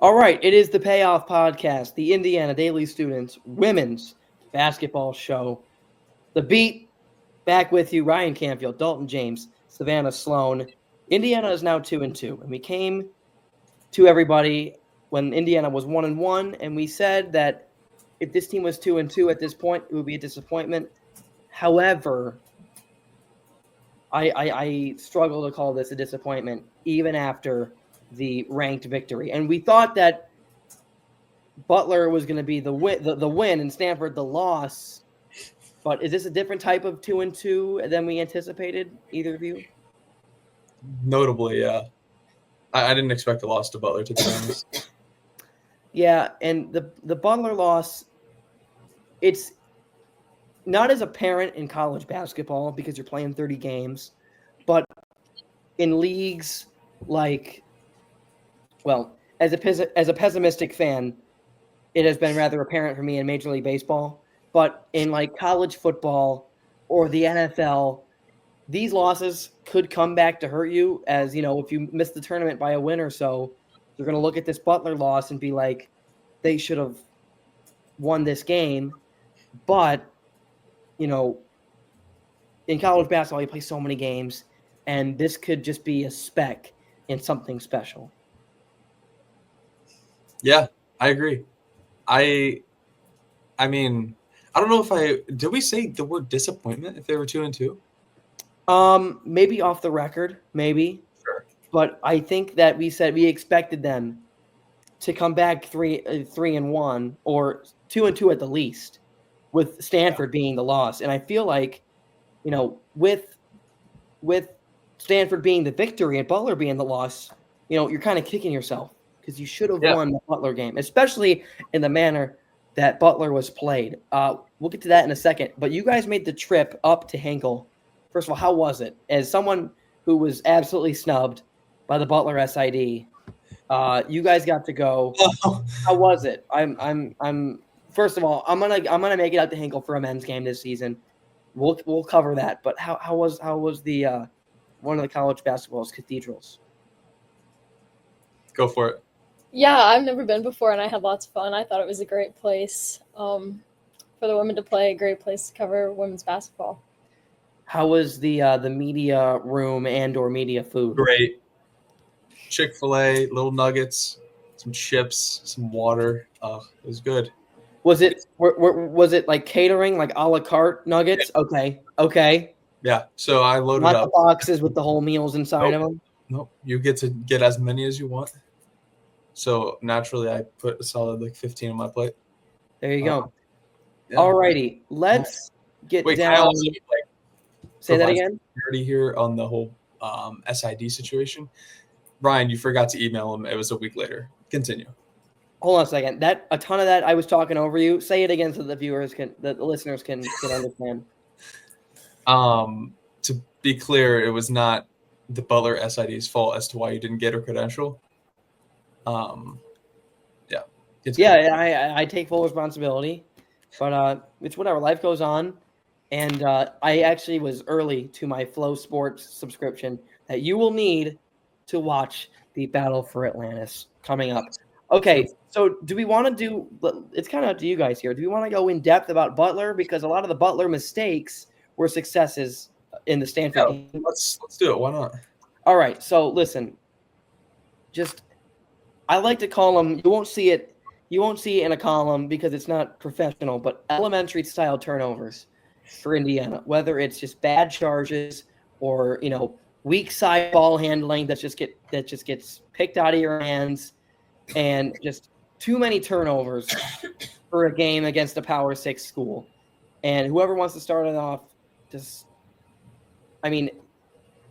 All right, it is the Payoff podcast, the Indiana Daily Students women's basketball show. The Beat, back with you, Ryan Canfield, Dalton James, Savannah Sloan. Indiana is now 2-2, and we came to everybody when Indiana was 1-1, and we said that if this team was 2-2 at this point, it would be a disappointment. However, I struggle to call this a disappointment, even after the ranked victory. And we thought that Butler was going to be the win and Stanford the loss. But is this a different type of 2-2 than we anticipated, either of you? Notably, yeah. I didn't expect a loss to Butler, to be honest. Yeah, and the Butler loss, it's not as apparent in college basketball because you're playing 30 games, but in leagues like, well, as a pessimistic fan, it has been rather apparent for me in Major League Baseball. But in like college football or the NFL, these losses could come back to hurt you. As you know, if you miss the tournament by a win or so, you're going to look at this Butler loss and be like, they should have won this game. But, you know, in college basketball, you play so many games, and this could just be a speck in something special. Yeah, I agree. I mean, I don't know if did we say the word disappointment if they were 2-2? Maybe off the record, maybe. Sure. But I think that we said we expected them to come back 3-1 or 2-2 at the least, with Stanford being the loss. And I feel like, you know, with Stanford being the victory and Butler being the loss, you know, you're kind of kicking yourself because you should have won the Butler game, especially in the manner that Butler was played. We'll get to that in a second. But you guys made the trip up to Hinkle. First of all, how was it? As someone who was absolutely snubbed by the Butler SID, you guys got to go. How was it? I'm first of all, I'm gonna make it out to Hinkle for a men's game this season. We'll cover that. But how was the one of the college basketball's cathedrals? Go for it. Yeah, I've never been before, and I had lots of fun. I thought it was a great place for the women to play, a great place to cover women's basketball. How was the media room and/or media food? Great. Chick-fil-A, little nuggets, some chips, some water. It was good. Was it like catering, like a la carte nuggets? Okay. Yeah. So I loaded Not up the boxes with the whole meals inside of them. Nope. You get to get as many as you want. So naturally, I put a solid 15 on my plate. There you go. Yeah. Alrighty, let's get down. Can I also say that again? Security here on the whole SID situation. Ryan, you forgot to email him. It was a week later. Continue. Hold on a second. A ton of that I was talking over you. Say it again so the listeners can understand. To be clear, it was not the Butler SID's fault as to why you didn't get her credential. I take full responsibility, but it's whatever. Life goes on, and I actually was early to my Flow Sports subscription that you will need to watch the Battle for Atlantis coming up. Okay, so do we want to do? It's kind of up to you guys here. Do we want to go in depth about Butler, because a lot of the Butler mistakes were successes in the Stanford game? Let's do it. Why not? All right. So listen, I like to call them. You won't see it in a column because it's not professional, but elementary style turnovers for Indiana. Whether it's just bad charges or weak side ball handling that just gets picked out of your hands, and just too many turnovers for a game against a Power 6 school. And whoever wants to start it off,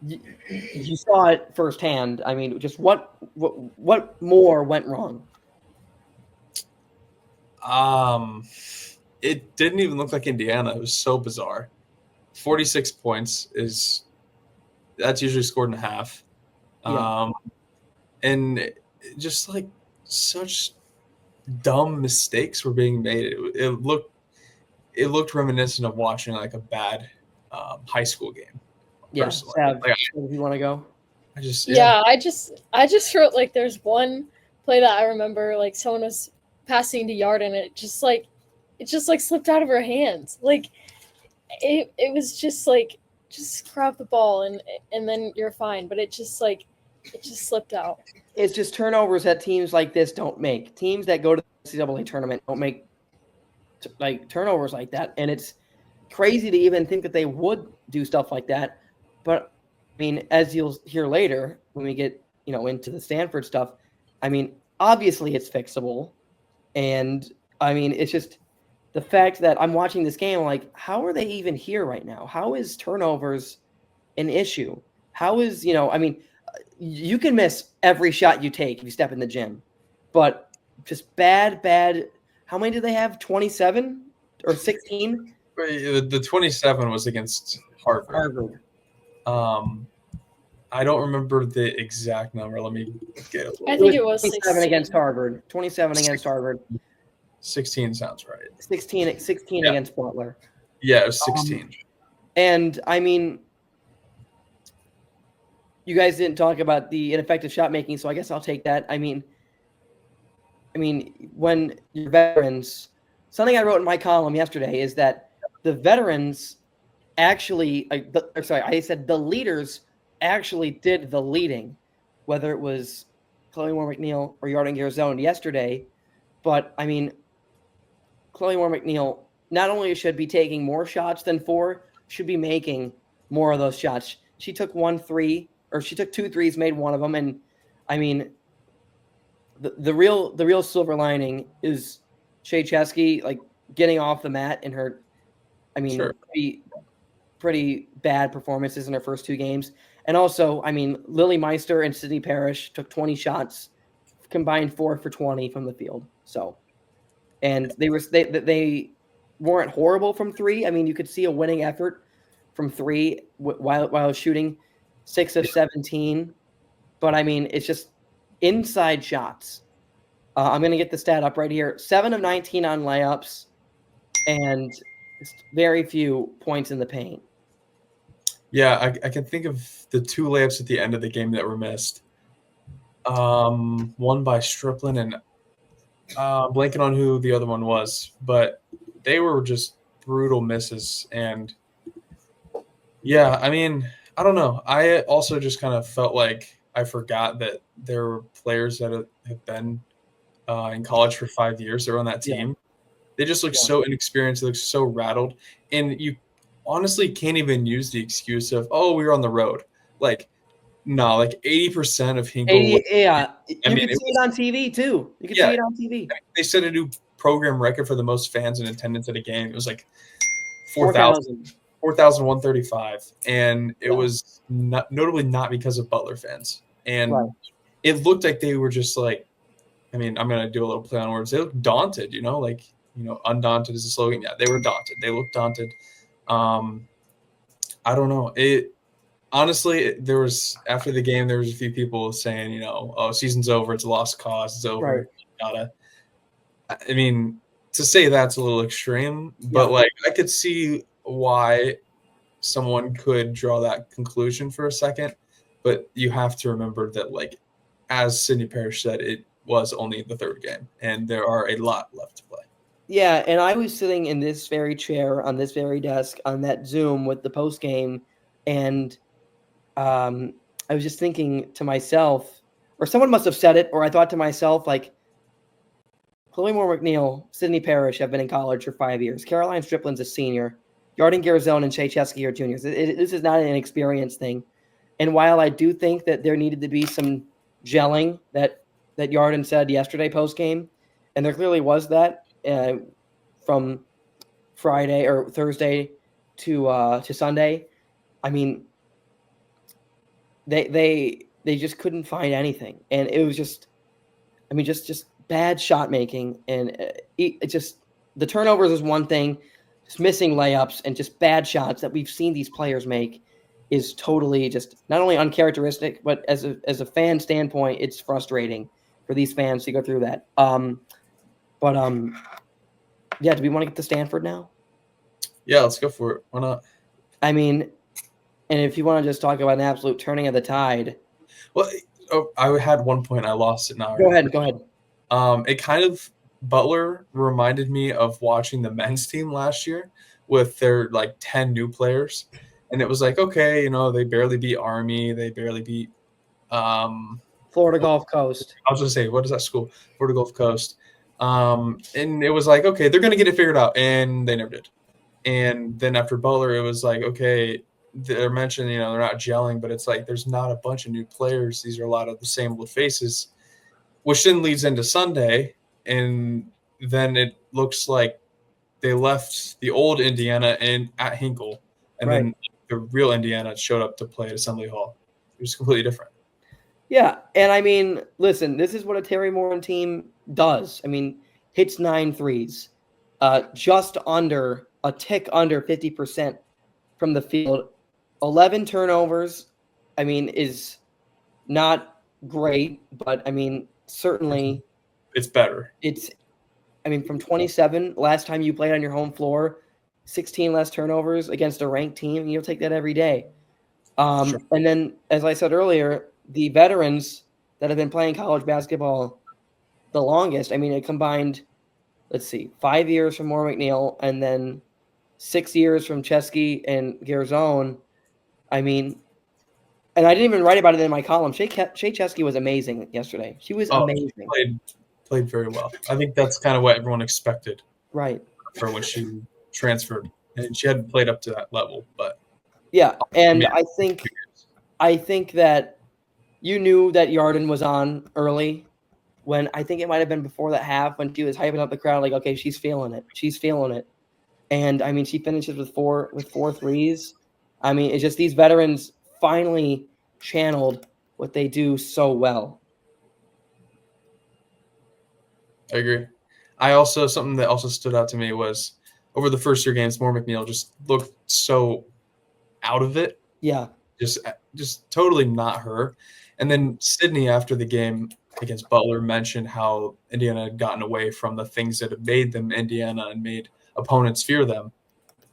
you saw it firsthand. I mean, just what more went wrong? It didn't even look like Indiana. It was so bizarre. 46 points that's usually scored in a half. Yeah. And just such dumb mistakes were being made. It looked reminiscent of watching a bad high school game. Yeah. Sav, if you want to go. I just wrote there's one play that I remember, like someone was passing to Yard and it just slipped out of her hands. Like it was just like, just grab the ball and then you're fine. But it just slipped out. It's just turnovers that teams like this don't make. Teams that go to the NCAA tournament don't make like turnovers like that, and it's crazy to even think that they would do stuff like that. But I mean, as you'll hear later when we get into the Stanford stuff, I mean, obviously it's fixable, and I mean, it's just the fact that I'm watching this game, like, how are they even here right now? How is turnovers an issue? How is I mean, you can miss every shot you take if you step in the gym, but just bad. How many do they have? 27 or 16? The 27 was against Harvard. I don't remember the exact number. Let me get it. I think it was 27 16. against Harvard. 27 against Harvard. 16 sounds right. 16 Yeah. against Butler. Yeah, it was 16. And I mean, you guys didn't talk about the ineffective shot making, so I guess I'll take that. I mean, when your veterans, something I wrote in my column yesterday is that the veterans actually, I said the leaders actually did the leading, whether it was Chloe Moore McNeil or Yarden Garzone yesterday. But I mean, Chloe Moore McNeil not only should be taking more shots than 4, should be making more of those shots. She took 2 threes, made one of them, and I mean, the real silver lining is Shea Chesky like getting off the mat in her, Sure. pretty bad performances in her first 2 games, and also I mean Lily Meister and Sydney Parrish took 20 shots, combined 4 for 20 from the field. So, and they weren't horrible from 3. I mean, you could see a winning effort from 3 while shooting 6 of 17, but I mean it's just inside shots. I'm going to get the stat up right here. 7 of 19 on layups and very few points in the paint. Yeah, I can think of the 2 layups at the end of the game that were missed. One by Strickland and blanking on who the other one was, but they were just brutal misses. And yeah, I mean, I don't know. I also just kind of felt like I forgot that there were players that have been in college for 5 years that were on that team. Yeah. They just look so inexperienced. They look so rattled. And you honestly can't even use the excuse of, oh, we were on the road. Like, no, like 80% of Hinkle. You can see it on TV, too. You can see it on TV. I mean, they set a new program record for the most fans in attendance at a game. It was like 4,135. And it was notably not because of Butler fans. And it looked like they were just like, I mean, I'm going to do a little play on words. They looked daunted, undaunted is the slogan. Yeah, they were daunted. They looked daunted. I don't know. Honestly, there was, after the game, there was a few people saying, oh, season's over. It's a lost cause. It's over. Right. I mean, to say that's a little extreme, but like I could see why someone could draw that conclusion for a second. But you have to remember that, like, as Sydney Parrish said, it was only the 3rd game, and there are a lot left to play. Yeah, and I was sitting in this very chair on this very desk on that Zoom with the post game, and I was just thinking to myself, or someone must have said it, or I thought to myself, like, Chloe Moore McNeil, Sydney Parrish have been in college for 5 years. Caroline Strickland's a senior. Yarden Garzone and Shea Chesky are juniors. This is not an inexperienced thing. And while I do think that there needed to be some gelling that Yarden said yesterday post-game, and there clearly was that from Friday or Thursday to Sunday, I mean, they just couldn't find anything. And it was just, I mean, just bad shot making. And it just, the turnovers is one thing, just missing layups and just bad shots that we've seen these players make is totally just not only uncharacteristic, but as a fan standpoint, it's frustrating for these fans to go through that. Yeah, do we want to get to Stanford now? Yeah, let's go for it. Why not? I mean, and if you want to just talk about an absolute turning of the tide. Well, I had one point. I lost it now. Go ahead. It kind of Butler reminded me of watching the men's team last year with their like 10 new players, and it was like, okay, they barely beat Army, they barely beat Florida Gulf Coast. I was gonna say, what is that school? Florida Gulf Coast. And it was like, okay, they're gonna get it figured out, and they never did. And then after Butler, it was like, okay, they're mentioning, they're not gelling, but it's like there's not a bunch of new players. These are a lot of the same old faces, which then leads into Sunday, and then it looks like they left the old Indiana at Hinkle, and then the real Indiana showed up to play at Assembly Hall. It was completely different. Yeah, and I mean, listen, this is what a Terry Moran team does. I mean, hits 9 threes, just under a tick under 50% from the field, 11 turnovers. I mean, is not great, but I mean, certainly it's better. From 27 last time you played on your home floor, 16 less turnovers against a ranked team. You'll take that every day. Sure. And then, as I said earlier, the veterans that have been playing college basketball the longest, I mean, it combined, 5 years from Moore McNeil and then 6 years from Chesky and Garzone. I mean, and I didn't even write about it in my column. Shea Chesky was amazing yesterday. She was amazing. She played very well. I think that's kind of what everyone expected. Right. For when she transferred. And she hadn't played up to that level, but yeah, and I think that you knew that Yarden was on early when I think it might have been before that half when she was hyping up the crowd like, okay, she's feeling it. And I mean, she finishes with four threes. I mean, it's just these veterans finally channeled what they do so well. I agree. Something that also stood out to me was over the first 3 games, Moore McNeil just looked so out of it. Yeah. Just totally not her. And then Sydney, after the game against Butler, mentioned how Indiana had gotten away from the things that had made them Indiana and made opponents fear them,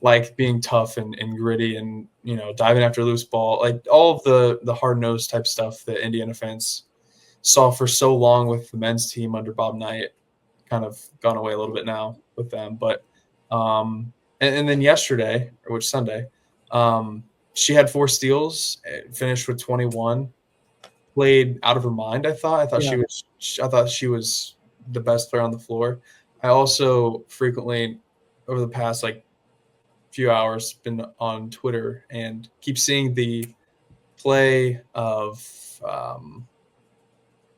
like being tough and gritty and, diving after loose ball, like all of the hard-nosed type stuff that Indiana fans saw for so long with the men's team under Bob Knight, kind of gone away a little bit now with them. But and then yesterday, or which Sunday, she had 4 steals, finished with 21, played out of her mind. I thought she was the best player on the floor. I also frequently over the past few hours been on Twitter and keep seeing the play of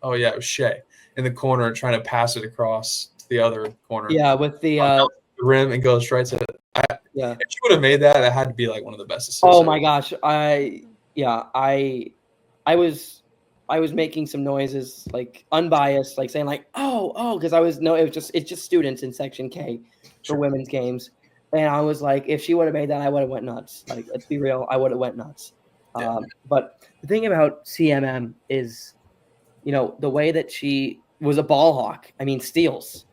it was Shea in the corner trying to pass it across to the other corner. Yeah, with the rim and goes right to If she would have made that, that had to be one of the best assists. Oh my gosh. I was making some noises, unbiased, saying because it's just students in section K for women's games. And I was like, if she would have made that, I would have went nuts. Let's be real, I would have went nuts. Yeah. But the thing about CMM is, the way that she was a ball hawk. I mean, steals.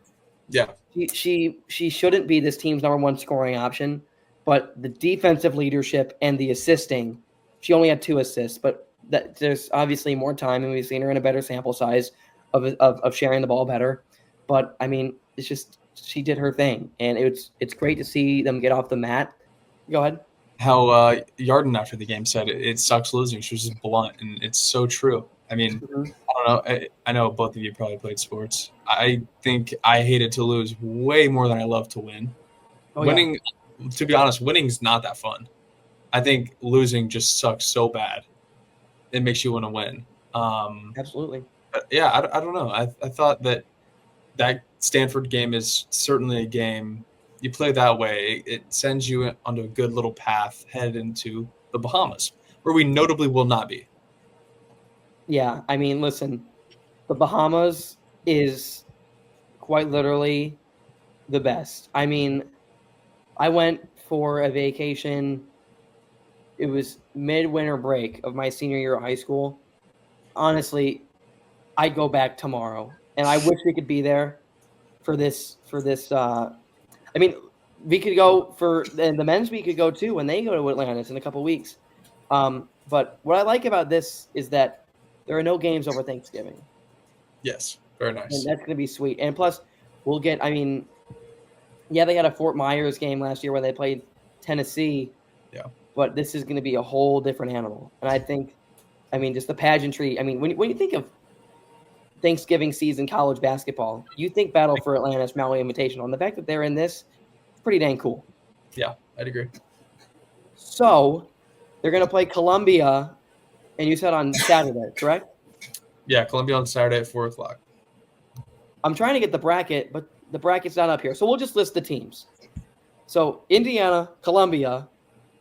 Yeah. She shouldn't be this team's number 1 scoring option, but the defensive leadership and the assisting, she only had 2 assists, but that there's obviously more time, and we've seen her in a better sample size of sharing the ball better. But I mean, it's just she did her thing, and it's great to see them get off the mat. Go ahead. How Yarden after the game said it sucks losing. She was just blunt, and it's so true. I mean, I don't know. I know both of you probably played sports. I think I hated to lose way more than I love to win. Winning, to be honest, winning's not that fun. I think losing just sucks so bad. It makes you want to win. Absolutely. But yeah, I don't know. I thought that Stanford game is certainly a game. You play that way, it sends you onto a good little path headed into the Bahamas, where we notably will not be. Yeah, I mean, listen, the Bahamas is quite literally the best. I mean, I went for a vacation. It was midwinter break of my senior year of high school. Honestly, I'd go back tomorrow, and I wish we could be there for this. I mean, we could go and the men's we could go too when they go to Atlantis in a couple weeks. But what I like about this is that There are no games over Thanksgiving. Yes, very And nice. that's going to be sweet. And plus, we'll get, yeah, they had a Fort Myers game last year where they played Tennessee. Yeah. But this is going to be a whole different animal. And I think, just the pageantry. When you think of Thanksgiving season college basketball, you think Battle for Atlantis, Maui Invitational. And the fact that they're in this, it's pretty dang cool. Yeah, I'd agree. So they're going to play Columbia, and you said on Saturday, correct? Yeah, Columbia on Saturday at 4:00. I'm trying to get the bracket, but the bracket's not up here. So we'll just list the teams. So Indiana, Columbia,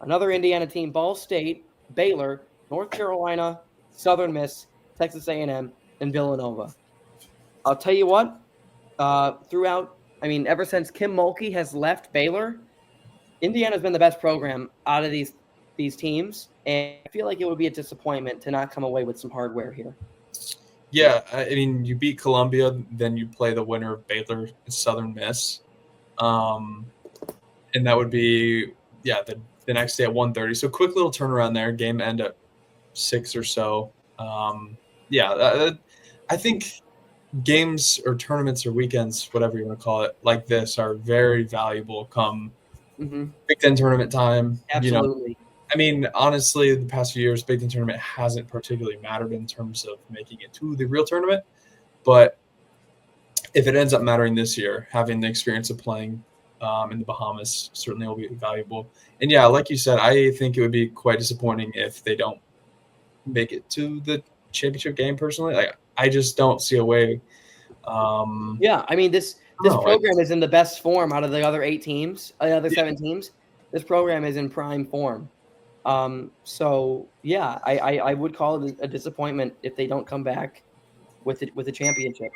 another Indiana team, Ball State, Baylor, North Carolina, Southern Miss, Texas A&M, and Villanova. I'll tell you what, ever since Kim Mulkey has left Baylor, Indiana's been the best program out of these teams, and I feel like it would be a disappointment to not come away with some hardware here. Yeah, you beat Columbia, then you play the winner of Baylor and Southern Miss, and that would be the next day at 1:30. So quick little turnaround there. Game end at 6 or so. I think games or tournaments or weekends, whatever you want to call it, like this are very valuable come Big Ten tournament time. Absolutely. Honestly, the past few years, Big Ten tournament hasn't particularly mattered in terms of making it to the real tournament. But if it ends up mattering this year, having the experience of playing in the Bahamas certainly will be valuable. And yeah, like you said, I think it would be quite disappointing if they don't make it to the championship game. Personally, I just don't see a way. This program is in the best form out of the other 8 teams, the other 7 teams. This program is in prime form. I would call it a disappointment if they don't come back with a championship,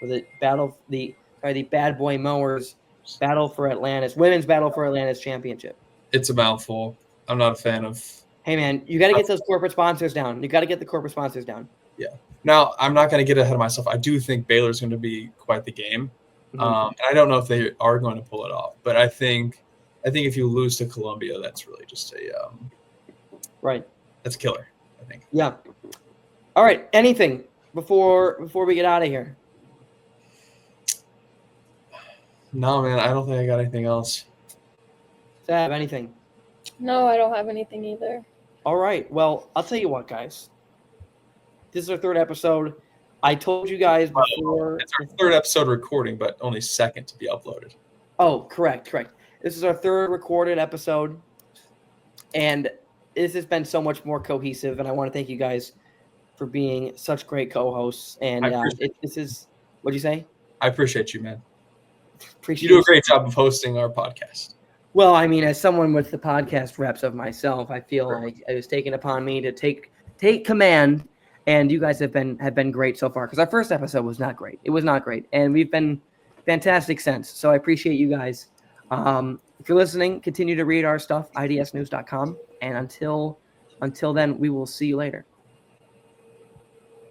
with a battle, the Bad Boy Mowers Battle for Atlantis, Women's Battle for Atlantis Championship. It's a mouthful. I'm not a fan of. Hey man, you got to get those corporate sponsors down. You got to get the corporate sponsors down. Yeah. Now, I'm not going to get ahead of myself. I do think Baylor's going to be quite the game. And I don't know if they are going to pull it off, but I think if you lose to Columbia, that's really just right. That's killer, I think. Yeah. All right. Anything before we get out of here? No, man. I don't think I got anything else. Does that have anything? No, I don't have anything either. All right. Well, I'll tell you what, guys. This is our 3rd episode. I told you guys before. It's our 3rd episode recording, but only 2nd to be uploaded. Oh, correct. This is our 3rd recorded episode, and this has been so much more cohesive. And I want to thank you guys for being such great co-hosts. And this is what'd you say? I appreciate you, man. You do a great job of hosting our podcast. Well, as someone with the podcast reps of myself, I feel like it was taken upon me to take command. And you guys have been great so far, because our first episode was not great. It was not great, and we've been fantastic since. So I appreciate you guys. If you're listening, continue to read our stuff, idsnews.com. And until then, we will see you later.